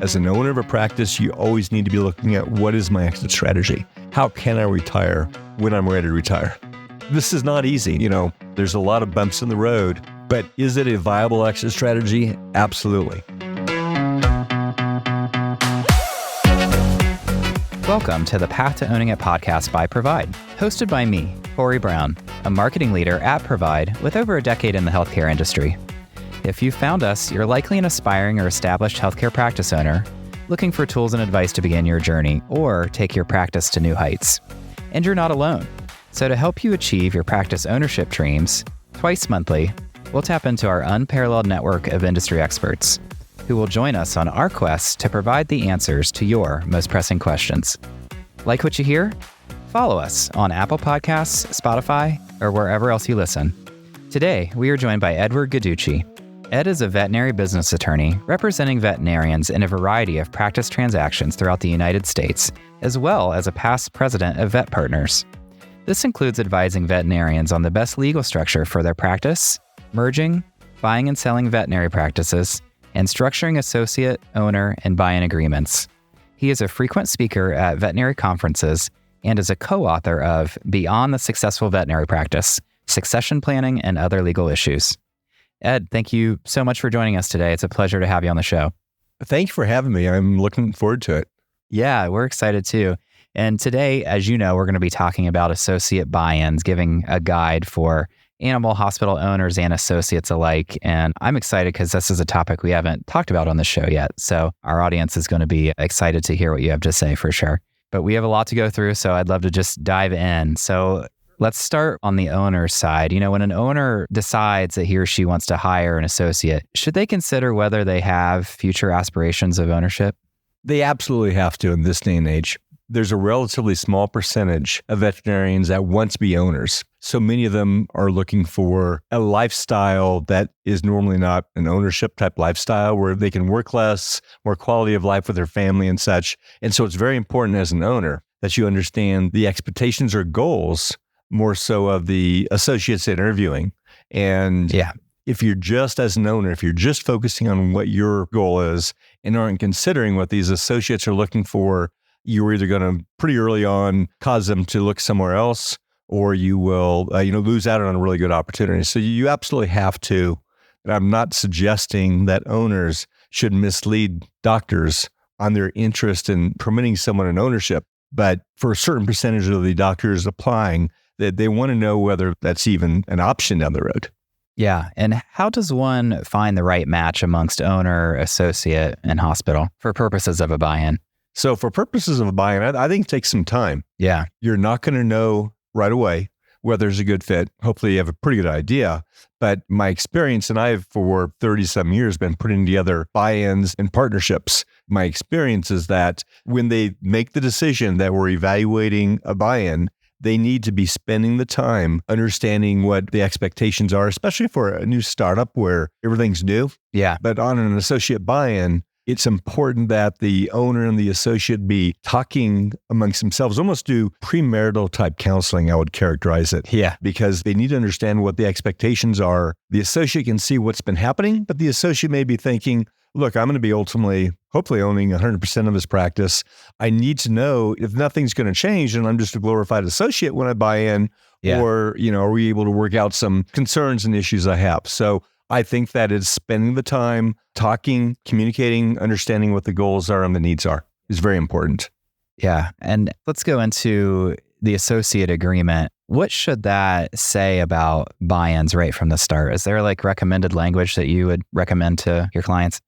As an owner of a practice, you always need to be looking at what is my exit strategy? How can I retire when I'm ready to retire? This is not easy. There's a lot of bumps in the road, but is it a viable exit strategy? Absolutely. Welcome to the Path to Owning It podcast by Provide, hosted by me, Corey Brown, a marketing leader at Provide with over a decade in the healthcare industry. If you found us, you're likely an aspiring or established healthcare practice owner looking for tools and advice to begin your journey or take your practice to new heights. And you're not alone. So to help you achieve your practice ownership dreams, twice monthly, we'll tap into our unparalleled network of industry experts who will join us on our quest to provide the answers to your most pressing questions. Like what you hear? Follow us on Apple Podcasts, Spotify, or wherever else you listen. Today, we are joined by Ed Guiducci. Ed is a veterinary business attorney representing veterinarians in a variety of practice transactions throughout the United States, as well as a past president of Vet Partners. This includes advising veterinarians on the best legal structure for their practice, merging, buying and selling veterinary practices, and structuring associate, owner, and buy-in agreements. He is a frequent speaker at veterinary conferences and is a co-author of Beyond the Successful Veterinary Practice, Succession Planning, and Other Legal Issues. Ed, thank you so much for joining us today. It's a pleasure to have you on the show. Thank you for having me. I'm looking forward to it. Yeah, we're excited too. And today, as you know, we're going to be talking about associate buy-ins, giving a guide for animal hospital owners and associates alike. And I'm excited because this is a topic we haven't talked about on the show yet. So our audience is going to be excited to hear what you have to say for sure. But we have a lot to go through, so I'd love to just dive in. So let's start on the owner's side. When an owner decides that he or she wants to hire an associate, should they consider whether they have future aspirations of ownership? They absolutely have to in this day and age. There's a relatively small percentage of veterinarians that want to be owners. So many of them are looking for a lifestyle that is normally not an ownership type lifestyle where they can work less, more quality of life with their family and such. And so it's very important as an owner that you understand the expectations or goals more so of the associates interviewing. And if you're just as an owner, if you're just focusing on what your goal is and aren't considering what these associates are looking for, you're either going to pretty early on cause them to look somewhere else, or you will, lose out on a really good opportunity. So you absolutely have to. And I'm not suggesting that owners should mislead doctors on their interest in permitting someone in ownership, but for a certain percentage of the doctors applying, that they want to know whether that's even an option down the road. Yeah. And how does one find the right match amongst owner, associate, and hospital for purposes of a buy-in? So for purposes of a buy-in, I think it takes some time. Yeah. You're not going to know right away whether it's a good fit. Hopefully you have a pretty good idea. But my experience, and I've for 30-some years been putting together buy-ins and partnerships. My experience is that when they make the decision that we're evaluating a buy-in, they need to be spending the time understanding what the expectations are, especially for a new startup where everything's new. Yeah. But on an associate buy-in, it's important that the owner and the associate be talking amongst themselves, almost do premarital type counseling, I would characterize it. Yeah. Because they need to understand what the expectations are. The associate can see what's been happening, but the associate may be thinking, look, I'm going to be hopefully owning 100% of this practice. I need to know if nothing's going to change and I'm just a glorified associate when I buy in, or, are we able to work out some concerns and issues I have? So I think that it's spending the time talking, communicating, understanding what the goals are and the needs are is very important. Yeah. And let's go into the associate agreement. What should that say about buy-ins right from the start? Is there recommended language that you would recommend to your clients?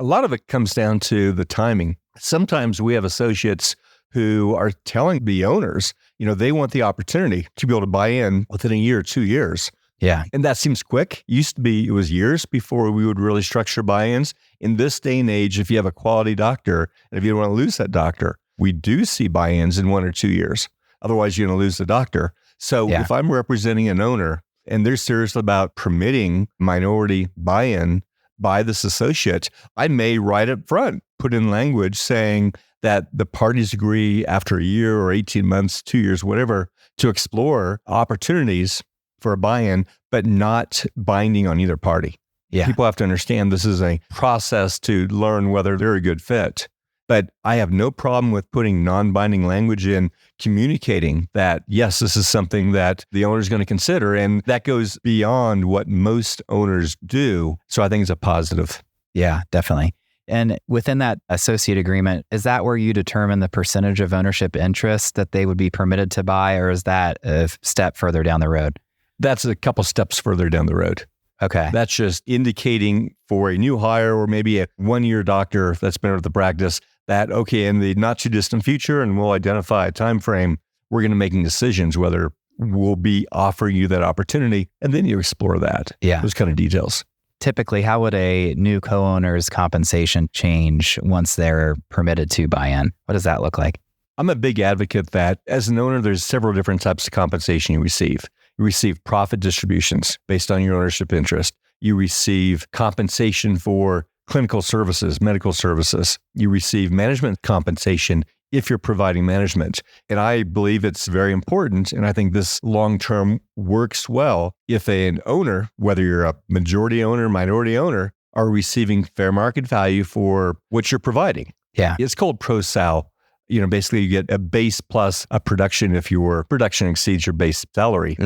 A lot of it comes down to the timing. Sometimes we have associates who are telling the owners, they want the opportunity to be able to buy in within a year or 2 years. Yeah. And that seems quick. It was years before we would really structure buy-ins. In this day and age, if you have a quality doctor, and if you don't want to lose that doctor, we do see buy-ins in 1 or 2 years. Otherwise, you're going to lose the doctor. So if I'm representing an owner and they're serious about permitting minority buy-in by this associate, I may right up front put in language saying that the parties agree after a year or 18 months, 2 years, whatever, to explore opportunities for a buy-in, but not binding on either party. Yeah. People have to understand this is a process to learn whether they're a good fit. But I have no problem with putting non-binding language in, communicating that, yes, this is something that the owner is going to consider. And that goes beyond what most owners do. So I think it's a positive. Yeah, definitely. And within that associate agreement, is that where you determine the percentage of ownership interest that they would be permitted to buy, or is that a step further down the road? That's a couple steps further down the road. Okay. That's just indicating for a new hire or maybe a one-year doctor that's been with the practice that, okay, in the not too distant future, and we'll identify a time frame, we're going to making decisions whether we'll be offering you that opportunity, and then you explore that. Yeah. Those kind of details. Typically, how would a new co-owner's compensation change once they're permitted to buy in? What does that look like? I'm a big advocate that as an owner, there's several different types of compensation you receive. You receive profit distributions based on your ownership interest. You receive compensation for clinical services, medical services. You receive management compensation if you're providing management. And I believe it's very important, and I think this long-term works well if an owner, whether you're a majority owner, minority owner, are receiving fair market value for what you're providing. Yeah. It's called pro-sal. Basically you get a base plus a production if your production exceeds your base salary.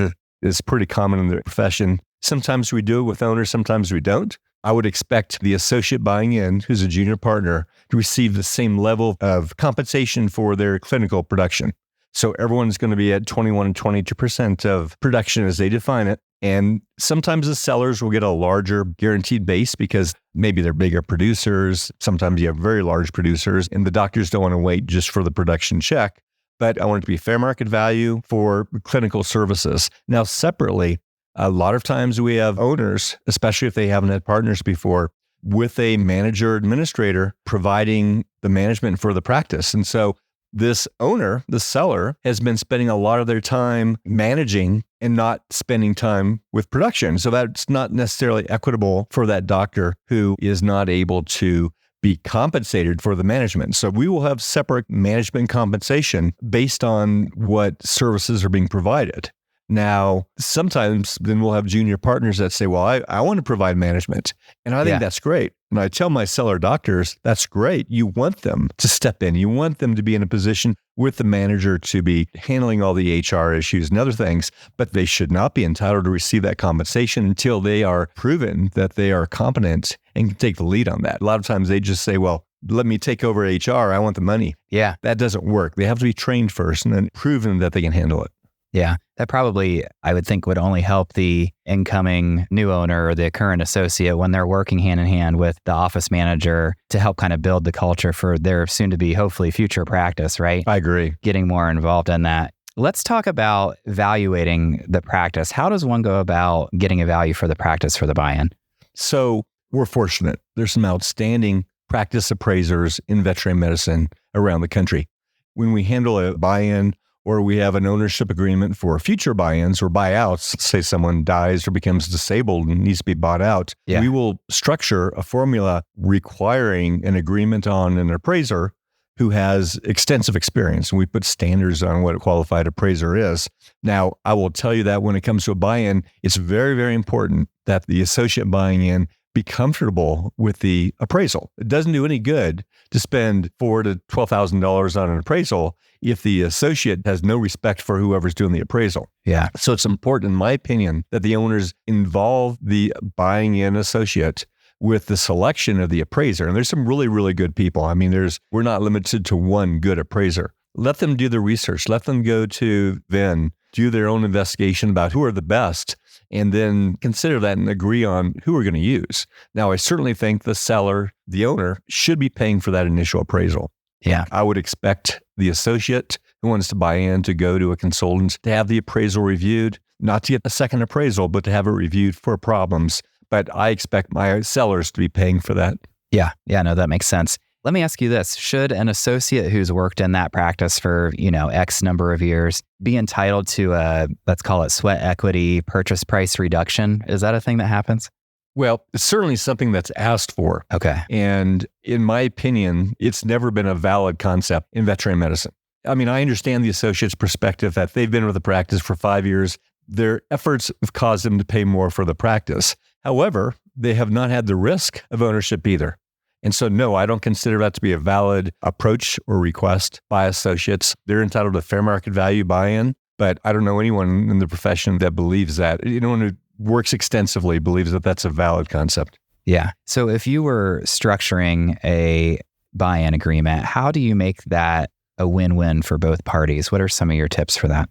It's pretty common in the profession. Sometimes we do it with owners, sometimes we don't. I would expect the associate buying in, who's a junior partner, to receive the same level of compensation for their clinical production. So everyone's going to be at 21 and 22% of production as they define it. And sometimes the sellers will get a larger guaranteed base because maybe they're bigger producers. Sometimes you have very large producers, and the doctors don't want to wait just for the production check. But I want it to be fair market value for clinical services. Now, separately, a lot of times we have owners, especially if they haven't had partners before, with a manager or administrator providing the management for the practice. And so this owner, the seller, has been spending a lot of their time managing and not spending time with production. So that's not necessarily equitable for that doctor who is not able to be compensated for the management. So we will have separate management compensation based on what services are being provided. Now, sometimes then we'll have junior partners that say, well, I want to provide management. And I think that's great. And I tell my seller doctors, that's great. You want them to step in. You want them to be in a position with the manager to be handling all the HR issues and other things, but they should not be entitled to receive that compensation until they are proven that they are competent and can take the lead on that. A lot of times they just say, well, let me take over HR. I want the money. Yeah. That doesn't work. They have to be trained first and then proven that they can handle it. Yeah, that probably, I would think, would only help the incoming new owner or the current associate when they're working hand in hand with the office manager to help kind of build the culture for their soon to be, hopefully, future practice, right? I agree. Getting more involved in that. Let's talk about evaluating the practice. How does one go about getting a value for the practice for the buy-in? So we're fortunate. There's some outstanding practice appraisers in veterinary medicine around the country. When we handle a buy-in, or we have an ownership agreement for future buy-ins or buyouts, say someone dies or becomes disabled and needs to be bought out, we will structure a formula requiring an agreement on an appraiser who has extensive experience. And we put standards on what a qualified appraiser is. Now, I will tell you that when it comes to a buy-in, it's very, very important that the associate buying in be comfortable with the appraisal. It doesn't do any good to spend $4,000 to $12,000 on an appraisal if the associate has no respect for whoever's doing the appraisal. Yeah. So it's important, in my opinion, that the owners involve the buying in associate with the selection of the appraiser. And there's some really, really good people. I mean, we're not limited to one good appraiser. Let them do the research. Let them go to Venn, do their own investigation about who are the best, and then consider that and agree on who we're going to use. Now, I certainly think the seller, the owner, should be paying for that initial appraisal. Yeah. I would expect the associate who wants to buy in to go to a consultant to have the appraisal reviewed, not to get a second appraisal, but to have it reviewed for problems. But I expect my sellers to be paying for that. Yeah. Yeah, no, that makes sense. Let me ask you this. Should an associate who's worked in that practice for, X number of years be entitled to a, let's call it sweat equity purchase price reduction? Is that a thing that happens? Well, it's certainly something that's asked for. Okay. And in my opinion, it's never been a valid concept in veterinary medicine. I mean, I understand the associate's perspective that they've been with the practice for 5 years. Their efforts have caused them to pay more for the practice. However, they have not had the risk of ownership either. And so, no, I don't consider that to be a valid approach or request by associates. They're entitled to fair market value buy-in, but I don't know anyone in the profession that believes that. Anyone who works extensively believes that that's a valid concept. Yeah. So if you were structuring a buy-in agreement, how do you make that a win-win for both parties? What are some of your tips for that?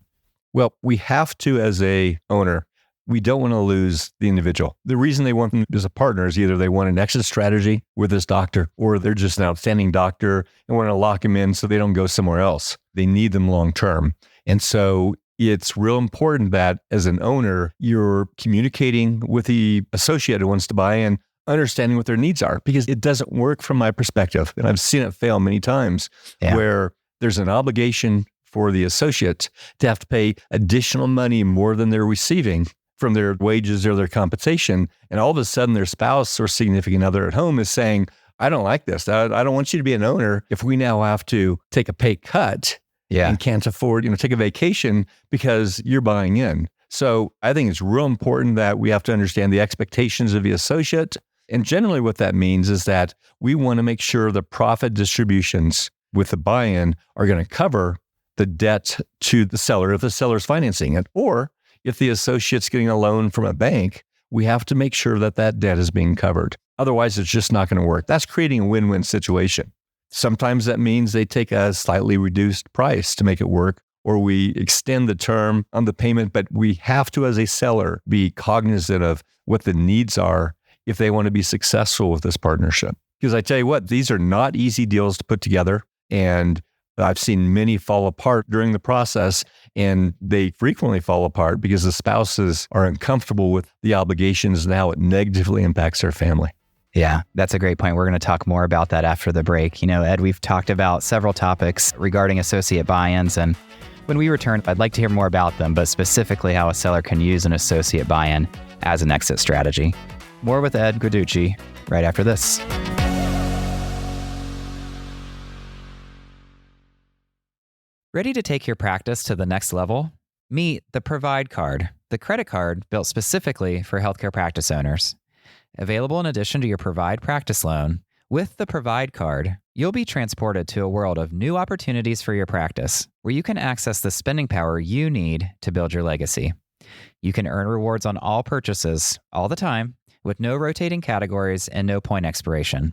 Well, we have to, as a owner, we don't want to lose the individual. The reason they want them as a partner is either they want an exit strategy with this doctor, or they're just an outstanding doctor and want to lock them in so they don't go somewhere else. They need them long term. And so it's real important that as an owner, you're communicating with the associate who wants to buy in, understanding what their needs are, because it doesn't work from my perspective. And I've seen it fail many times where there's an obligation for the associate to have to pay additional money more than they're receiving from their wages or their compensation. And all of a sudden their spouse or significant other at home is saying, I don't like this. I don't want you to be an owner if we now have to take a pay cut and can't afford, take a vacation because you're buying in. So I think it's real important that we have to understand the expectations of the associate. And generally what that means is that we want to make sure the profit distributions with the buy-in are going to cover the debt to the seller if the seller's financing it, or if the associate's getting a loan from a bank, we have to make sure that that debt is being covered. Otherwise, it's just not going to work. That's creating a win-win situation. Sometimes that means they take a slightly reduced price to make it work, or we extend the term on the payment, but we have to, as a seller, be cognizant of what the needs are if they want to be successful with this partnership. Because I tell you what, these are not easy deals to put together, and I've seen many fall apart during the process, and they frequently fall apart because the spouses are uncomfortable with the obligations and how it negatively impacts their family. Yeah, that's a great point. We're going to talk more about that after the break. Ed, we've talked about several topics regarding associate buy-ins, and when we return, I'd like to hear more about them, but specifically how a seller can use an associate buy-in as an exit strategy. More with Ed Guiducci right after this. Ready to take your practice to the next level? Meet the Provide Card, the credit card built specifically for healthcare practice owners. Available in addition to your Provide practice loan, with the Provide Card, you'll be transported to a world of new opportunities for your practice, where you can access the spending power you need to build your legacy. You can earn rewards on all purchases, all the time, with no rotating categories and no point expiration.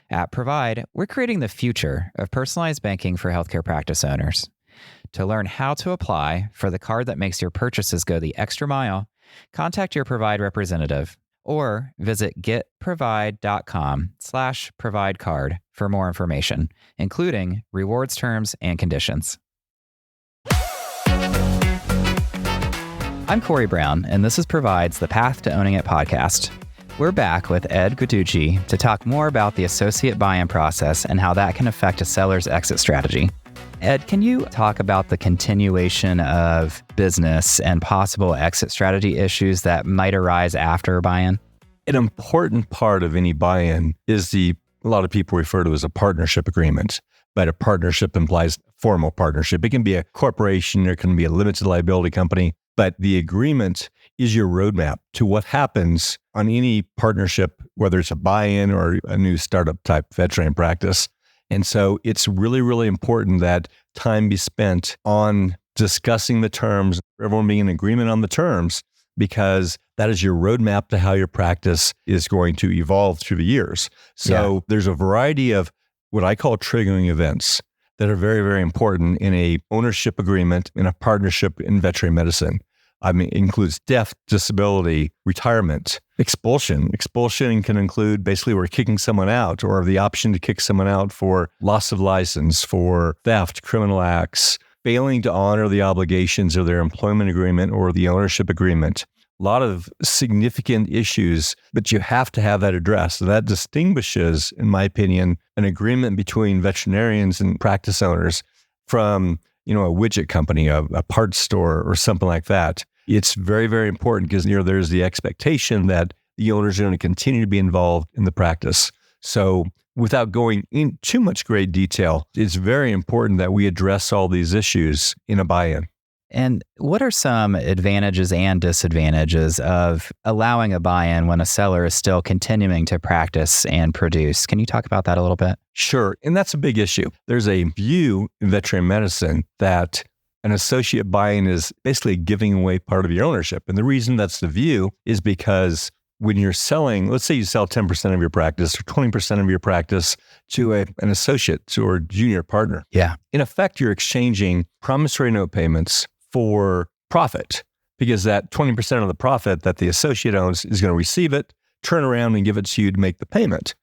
At Provide, we're creating the future of personalized banking for healthcare practice owners. To learn how to apply for the card that makes your purchases go the extra mile, contact your Provide representative or visit getprovide.com/providecard for more information, including rewards terms and conditions. I'm Corey Brown, and this is Provide's The Path to Owning It podcast. We're back with Ed Guiducci to talk more about the associate buy-in process and how that can affect a seller's exit strategy. Ed, can you talk about the continuation of business and possible exit strategy issues that might arise after a buy-in? An important part of any buy-in is a lot of people refer to as a partnership agreement, but a partnership implies formal partnership. It can be a corporation, or it can be a limited liability company, but the agreement is your roadmap to what happens on any partnership, whether it's a buy-in or a new startup type veterinary practice. And so it's really, really important that time be spent on discussing the terms, everyone being in agreement on the terms, because that is your roadmap to how your practice is going to evolve through the years. So there's a variety of what I call triggering events that are very, very important in a ownership agreement, in a partnership in veterinary medicine. It includes death, disability, retirement, expulsion. Expulsion can include basically we're kicking someone out, or the option to kick someone out for loss of license, for theft, criminal acts, failing to honor the obligations of their employment agreement or the ownership agreement. A lot of significant issues, but you have to have that addressed. So that distinguishes, in my opinion, an agreement between veterinarians and practice owners from a widget company, a parts store, or something like that. It's very, very important because there's the expectation that the owners are going to continue to be involved in the practice. So without going in too much great detail, it's very important that we address all these issues in a buy-in. And what are some advantages and disadvantages of allowing a buy-in when a seller is still continuing to practice and produce? Can you talk about that a little bit? Sure. And that's a big issue. There's a view in veterinary medicine that an associate buy-in is basically giving away part of your ownership. And the reason that's the view is because when you're selling, let's say you sell 10% of your practice or 20% of your practice to an associate or junior partner. Yeah. In effect, you're exchanging promissory note payments for profit, because that 20% of the profit that the associate owns is going to receive it, turn around and give it to you to make the payment.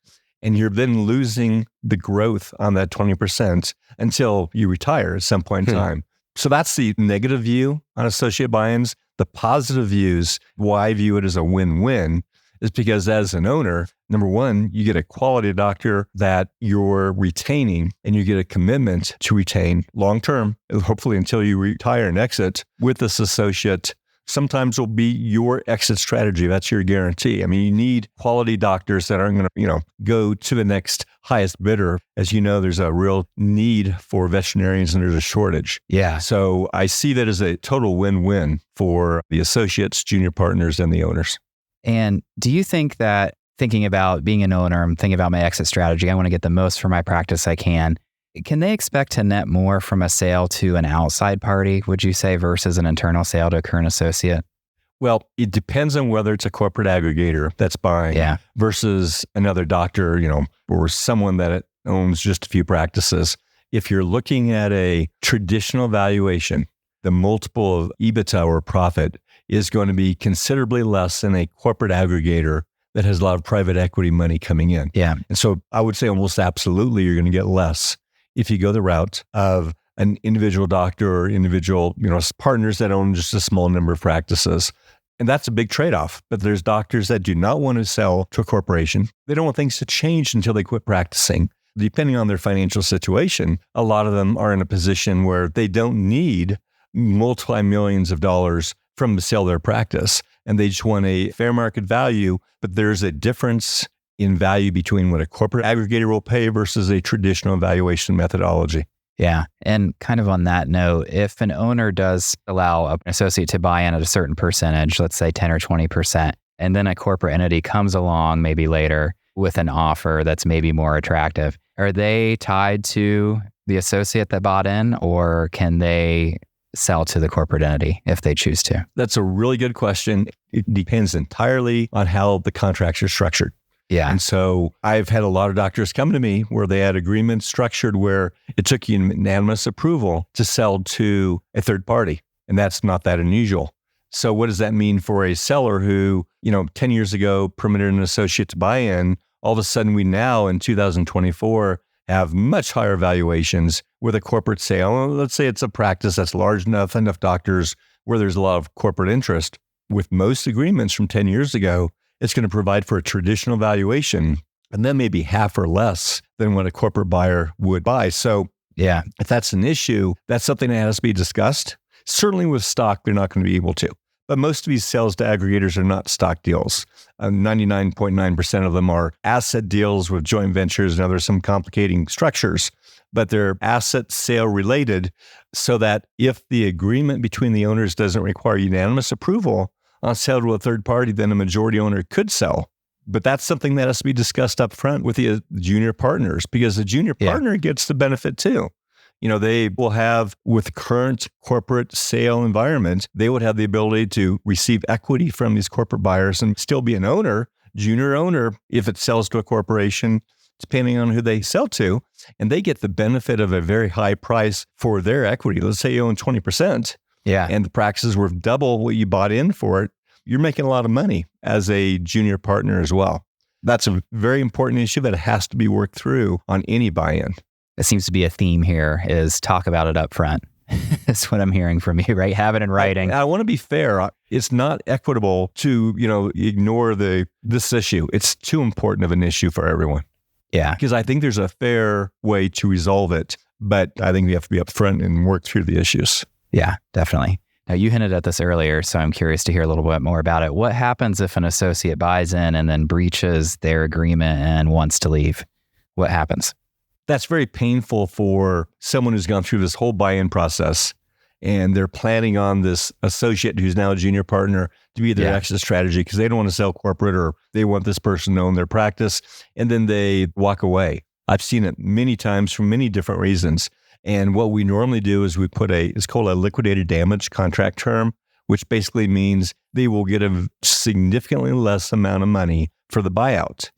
And you're then losing the growth on that 20% until you retire at some point in time. So that's the negative view on associate buy-ins. The positive views, why I view it as a win-win, is because as an owner, number one, you get a quality doctor that you're retaining, and you get a commitment to retain long-term, hopefully until you retire and exit with this associate. Sometimes will be your exit strategy. That's your guarantee. I mean, you need quality doctors that aren't going to, go to the next highest bidder. As you know, there's a real need for veterinarians and there's a shortage. Yeah. So I see that as a total win-win for the associates, junior partners, and the owners. And do you think that thinking about being an owner, I'm thinking about my exit strategy, I want to get the most for my practice I can they expect to net more from a sale to an outside party, would you say, versus an internal sale to a current associate? Well, it depends on whether it's a corporate aggregator that's buying versus another doctor, or someone that owns just a few practices. If you're looking at a traditional valuation, the multiple of EBITDA or profit is going to be considerably less than a corporate aggregator that has a lot of private equity money coming in. Yeah. And so I would say almost absolutely you're going to get less if you go the route of an individual doctor or individual, partners that own just a small number of practices. And that's a big trade-off. But there's doctors that do not want to sell to a corporation. They don't want things to change until they quit practicing. Depending on their financial situation, a lot of them are in a position where they don't need multi-millions of dollars from the sale of their practice. And they just want a fair market value. But there's a difference in value between what a corporate aggregator will pay versus a traditional valuation methodology. Yeah. And kind of on that note, if an owner does allow an associate to buy in at a certain percentage, let's say 10 or 20%, and then a corporate entity comes along maybe later with an offer that's maybe more attractive, are they tied to the associate that bought in, or can they sell to the corporate entity if they choose to? That's a really good question. It depends entirely on how the contracts are structured. Yeah. And so I've had a lot of doctors come to me where they had agreements structured where it took unanimous approval to sell to a third party. And that's not that unusual. So what does that mean for a seller who, 10 years ago permitted an associate to buy in? All of a sudden we now in 2024 have much higher valuations with a corporate sale. Let's say it's a practice that's large enough doctors where there's a lot of corporate interest. With most agreements from 10 years ago, it's going to provide for a traditional valuation and then maybe half or less than what a corporate buyer would buy. So yeah, if that's an issue, that's something that has to be discussed. Certainly with stock, they're not going to be able to. But most of these sales to aggregators are not stock deals. 99.9% of them are asset deals with joint ventures and other some complicating structures. But they're asset sale related so that if the agreement between the owners doesn't require unanimous approval on sale to a third party, then a majority owner could sell. But that's something that has to be discussed up front with the junior partners, because the junior partner gets the benefit too. They will have, with current corporate sale environment, they would have the ability to receive equity from these corporate buyers and still be an owner, junior owner, if it sells to a corporation, depending on who they sell to. And they get the benefit of a very high price for their equity. Let's say you own 20%. Yeah. And the practice is worth double what you bought in for it. You're making a lot of money as a junior partner as well. That's a very important issue that has to be worked through on any buy-in. It seems to be a theme here is talk about it up front. That's what I'm hearing from you, right? Have it in writing. I want to be fair. It's not equitable to, ignore this issue. It's too important of an issue for everyone. Yeah. Because I think there's a fair way to resolve it, but I think we have to be upfront and work through the issues. Yeah, definitely. Now, you hinted at this earlier, so I'm curious to hear a little bit more about it. What happens if an associate buys in and then breaches their agreement and wants to leave? What happens? That's very painful for someone who's gone through this whole buy-in process and they're planning on this associate who's now a junior partner to be their exit strategy because they don't want to sell corporate or they want this person to own their practice, and then they walk away. I've seen it many times for many different reasons. And what we normally do is we put it's called a liquidated damage contract term, which basically means they will get a significantly less amount of money for the buyout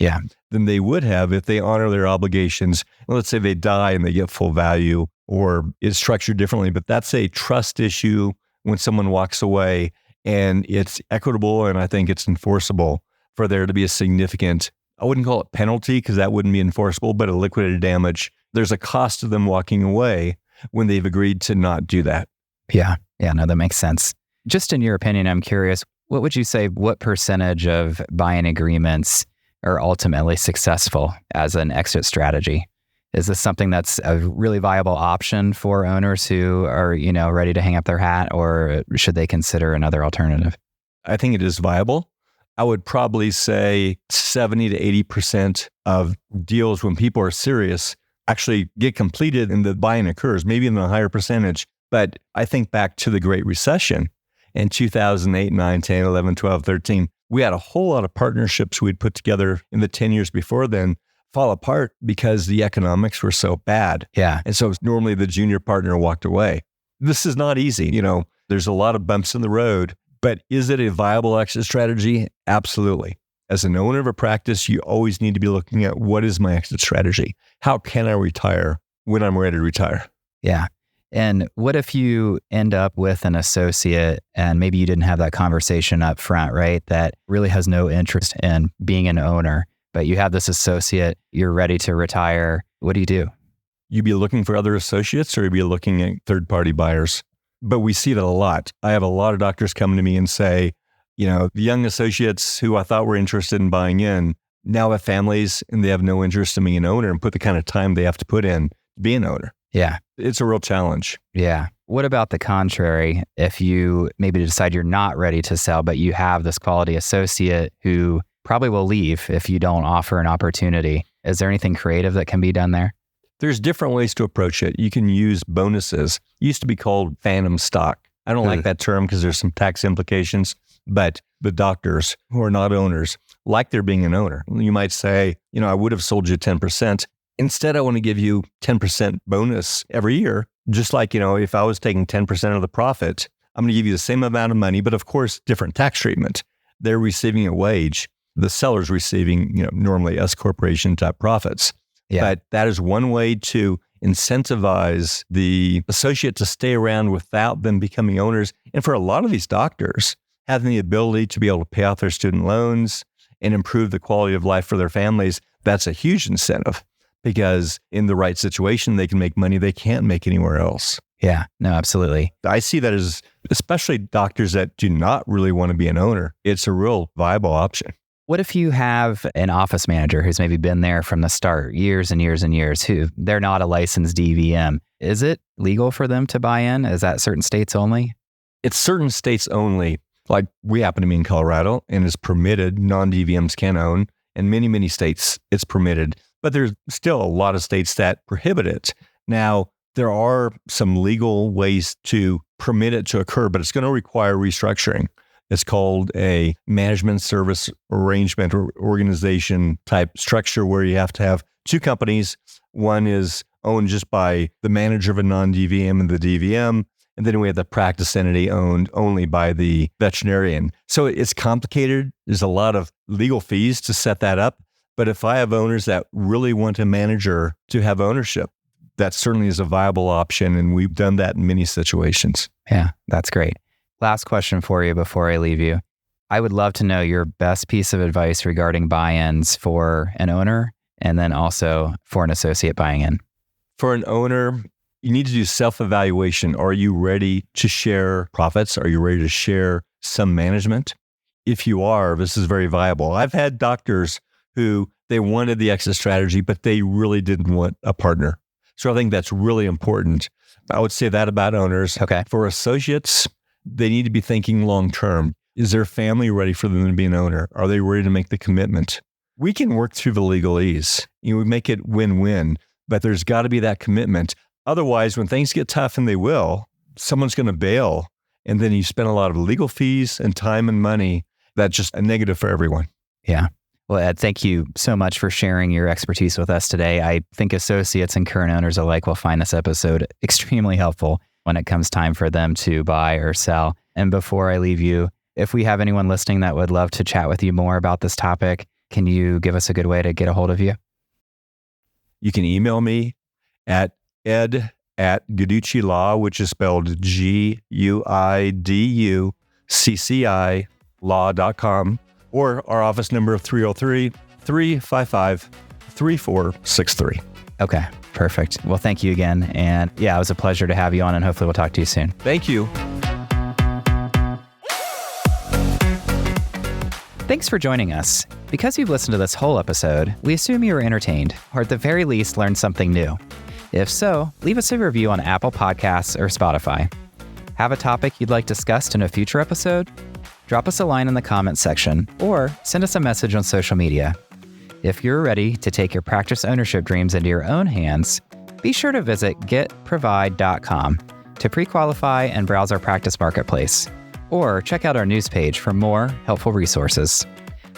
than they would have if they honor their obligations. And let's say they die and they get full value, or it's structured differently, but that's a trust issue when someone walks away, and it's equitable and I think it's enforceable for there to be a significant, I wouldn't call it penalty because that wouldn't be enforceable, but a liquidated damage. There's a cost to them walking away when they've agreed to not do that. Yeah, no, that makes sense. Just in your opinion, I'm curious, what would you say, what percentage of buy-in agreements are ultimately successful as an exit strategy? Is this something that's a really viable option for owners who are, ready to hang up their hat, or should they consider another alternative? I think it is viable. I would probably say 70 to 80% of deals when people are serious actually get completed and the buy-in occurs, maybe in a higher percentage. But I think back to the Great Recession in 2008, 9, 10, 11, 12, 13. We had a whole lot of partnerships we'd put together in the 10 years before then fall apart because the economics were so bad. Yeah. And so normally the junior partner walked away. This is not easy. There's a lot of bumps in the road, but is it a viable exit strategy? Absolutely. As an owner of a practice, you always need to be looking at what is my exit strategy? How can I retire when I'm ready to retire? Yeah. And what if you end up with an associate and maybe you didn't have that conversation up front, right? That really has no interest in being an owner, but you have this associate, you're ready to retire. What do? You'd be looking for other associates or you'd be looking at third-party buyers. But we see that a lot. I have a lot of doctors come to me and say, the young associates who I thought were interested in buying in now have families and they have no interest in being an owner and put the kind of time they have to put in to be an owner. Yeah. It's a real challenge. Yeah. What about the contrary? If you maybe decide you're not ready to sell, but you have this quality associate who probably will leave if you don't offer an opportunity, is there anything creative that can be done there? There's different ways to approach it. You can use bonuses. It used to be called phantom stock. I don't like that term because there's some tax implications, but the doctors who are not owners, like they're being an owner. You might say, I would have sold you 10%. Instead, I want to give you 10% bonus every year. Just like, if I was taking 10% of the profit, I'm going to give you the same amount of money, but of course, different tax treatment. They're receiving a wage. The seller's receiving, normally S corporation type profits. Yeah. But that is one way to incentivize the associate to stay around without them becoming owners. And for a lot of these doctors, having the ability to be able to pay off their student loans and improve the quality of life for their families, that's a huge incentive. Because in the right situation, they can make money they can't make anywhere else. Yeah, no, absolutely. I see that as, especially doctors that do not really want to be an owner, it's a real viable option. What if you have an office manager who's maybe been there from the start, years and years and years, who they're not a licensed DVM? Is it legal for them to buy in? Is that certain states only? It's certain states only. Like we happen to be in Colorado and it's permitted, non-DVMs can own. In many, many states, it's permitted. But there's still a lot of states that prohibit it. Now, there are some legal ways to permit it to occur, but it's going to require restructuring. It's called a management service arrangement or organization type structure where you have to have two companies. One is owned just by the manager of a non-DVM and the DVM. And then we have the practice entity owned only by the veterinarian. So it's complicated. There's a lot of legal fees to set that up. But if I have owners that really want a manager to have ownership, that certainly is a viable option. And we've done that in many situations. Yeah, that's great. Last question for you before I leave you. I would love to know your best piece of advice regarding buy-ins for an owner and then also for an associate buying in. For an owner, you need to do self-evaluation. Are you ready to share profits? Are you ready to share some management? If you are, this is very viable. I've had doctors who they wanted the exit strategy, but they really didn't want a partner. So I think that's really important. I would say that about owners. Okay. For associates, they need to be thinking long-term. Is their family ready for them to be an owner? Are they ready to make the commitment? We can work through the legalese. We make it win-win, but there's got to be that commitment. Otherwise, when things get tough, and they will, someone's going to bail, and then you spend a lot of legal fees and time and money. That's just a negative for everyone. Yeah. Well, Ed, thank you so much for sharing your expertise with us today. I think associates and current owners alike will find this episode extremely helpful when it comes time for them to buy or sell. And before I leave you, if we have anyone listening that would love to chat with you more about this topic, can you give us a good way to get a hold of you? You can email me at ed@Guiducci Law, which is spelled Guiducci law.com, or our office number of 303-355-3463. Okay, perfect. Well, thank you again. And yeah, it was a pleasure to have you on, and hopefully we'll talk to you soon. Thank you. Thanks for joining us. Because you've listened to this whole episode, we assume you were entertained, or at the very least learned something new. If so, leave us a review on Apple Podcasts or Spotify. Have a topic you'd like discussed in a future episode? Drop us a line in the comments section, or send us a message on social media. If you're ready to take your practice ownership dreams into your own hands, be sure to visit getprovide.com to pre-qualify and browse our practice marketplace, or check out our news page for more helpful resources.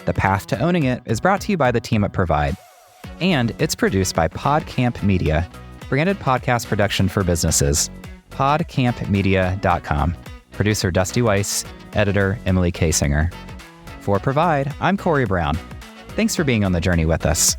The Path to Owning It is brought to you by the team at Provide, and it's produced by PodCamp Media, branded podcast production for businesses. podcampmedia.com. Producer Dusty Weiss, editor Emily Kasinger. For Provide, I'm Corey Brown. Thanks for being on the journey with us.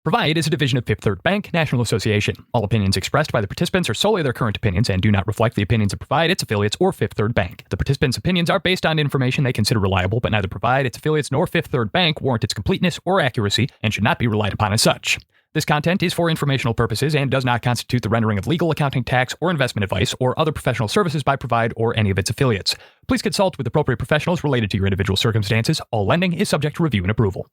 Provide is a division of Fifth Third Bank, National Association. All opinions expressed by the participants are solely their current opinions and do not reflect the opinions of Provide, its affiliates, or Fifth Third Bank. The participants' opinions are based on information they consider reliable, but neither Provide, its affiliates, nor Fifth Third Bank warrant its completeness or accuracy and should not be relied upon as such. This content is for informational purposes and does not constitute the rendering of legal, accounting, tax, or investment advice or other professional services by Provide or any of its affiliates. Please consult with appropriate professionals related to your individual circumstances. All lending is subject to review and approval.